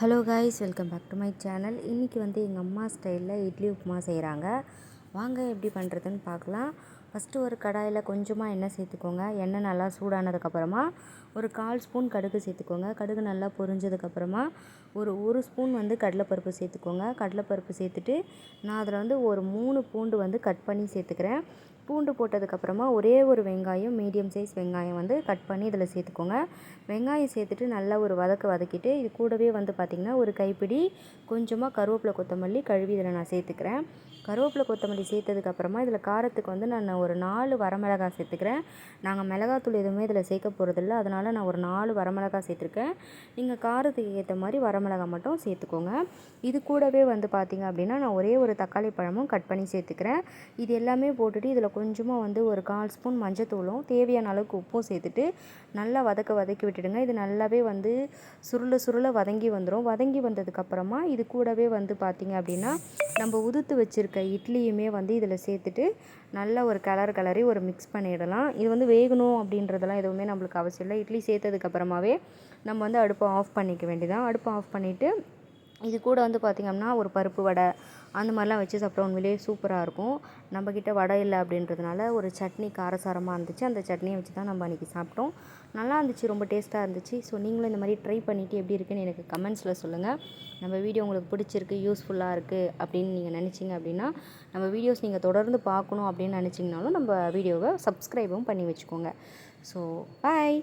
Hello guys, welcome back to my channel. இன்றைக்கி எங்கள் அம்மா ஸ்டைலில் இட்லி உப்புமா செய்கிறாங்க. வாங்க எப்படி பண்ணுறதுன்னு பார்க்கலாம். ஃபஸ்ட்டு ஒரு கடாயில் கொஞ்சமாக எண்ணெய் சேர்த்துக்கோங்க. எண்ணெய் நல்லா சூடானதுக்கப்புறமா ஒரு 1/4 ஸ்பூன் கடுகு சேர்த்துக்கோங்க. கடுகு நல்லா பொரிஞ்சதுக்கப்புறமா ஒரு ஸ்பூன் கடலைப்பருப்பு சேர்த்துக்கோங்க. கடலைப்பருப்பு சேர்த்துட்டு நான் அதில் ஒரு 3 பூண்டு கட் பண்ணி சேர்த்துக்கிறேன். பூண்டு போட்டதுக்கப்புறமா ஒரே ஒரு வெங்காயம், மீடியம் சைஸ் வெங்காயம் கட் பண்ணி இதில் சேர்த்துக்கோங்க. வெங்காயம் சேர்த்துட்டு நல்லா ஒரு வதக்கிட்டு இது கூடவே பார்த்திங்கன்னா ஒரு கைப்பிடி கொஞ்சமாக கருவேப்பிலை கொத்தமல்லி கழுவி இதில் நான் சேர்த்துக்கிறேன். கருவேப்பிலை கொத்தமல்லி சேர்த்ததுக்கப்புறமா இதில் காரத்துக்கு நான் ஒரு 4 வரமிளகாய் சேர்த்துக்கிறேன். நாங்கள் மிளகாத்தூள் எதுவுமே இதில் சேர்க்க போகிறதில்ல, அதனால் நான் ஒரு 4 வரமிளகாய் சேர்த்துருக்கேன். நீங்கள் காரத்துக்கு ஏற்ற மாதிரி வரமிளகாய் மட்டும் சேர்த்துக்கோங்க. இது கூடவே பார்த்திங்க அப்படின்னா நான் ஒரே ஒரு தக்காளி பழமும் கட் பண்ணி சேர்த்துக்கிறேன். இது எல்லாமே போட்டுட்டு இதில் கொஞ்சமாக ஒரு 1/4 ஸ்பூன் மஞ்சத்தூளும் தேவையான அளவுக்கு உப்பும் சேர்த்துட்டு நல்லா வதக்கி விட்டுடுங்க. இது நல்லாவே சுருள வதங்கி வந்துடும். வதங்கி வந்ததுக்கப்புறமா இது கூடவே பார்த்திங்க அப்படின்னா நம்ம உதுத்து வச்சுருக்க இட்லியுமே இதில் சேர்த்துட்டு நல்லா ஒரு கிளறி ஒரு மிக்ஸ் பண்ணிடலாம். இது வேகணும் அப்படின்றதெல்லாம் எதுவுமே நம்மளுக்கு அவசியம் இல்லை. இட்லி சேர்த்ததுக்கப்புறமாவே நம்ம அடுப்பை ஆஃப் பண்ணிக்க வேண்டியதான். அடுப்பை ஆஃப் பண்ணிவிட்டு இது கூட பார்த்திங்கன்னா ஒரு பருப்பு வடை அந்த மாதிரிலாம் வச்சு சாப்பிட்டா உண்மையிலேயே சூப்பராக இருக்கும். நம்மக்கிட்ட வடை இல்லை அப்படின்றதுனால ஒரு சட்னி காரசாரமாக இருந்துச்சு. அந்த சட்னியை வச்சு தான் நம்ம அன்றைக்கி சாப்பிட்டோம். நல்லா இருந்துச்சு, ரொம்ப டேஸ்ட்டாக இருந்துச்சு. ஸோ நீங்களும் இந்த மாதிரி ட்ரை பண்ணிவிட்டு எப்படி இருக்குன்னு எனக்கு கமெண்ட்ஸில் சொல்லுங்கள். நம்ம வீடியோ உங்களுக்கு பிடிச்சிருக்கு, யூஸ்ஃபுல்லாக இருக்குது அப்படின்னு நீங்கள் நினச்சிங்க அப்படின்னா நம்ம வீடியோஸ் நீங்கள் தொடர்ந்து பார்க்கணும் அப்படின்னு நினச்சிங்கனாலும் நம்ம வீடியோவை சப்ஸ்கிரைபும் பண்ணி வச்சுக்கோங்க. So bye.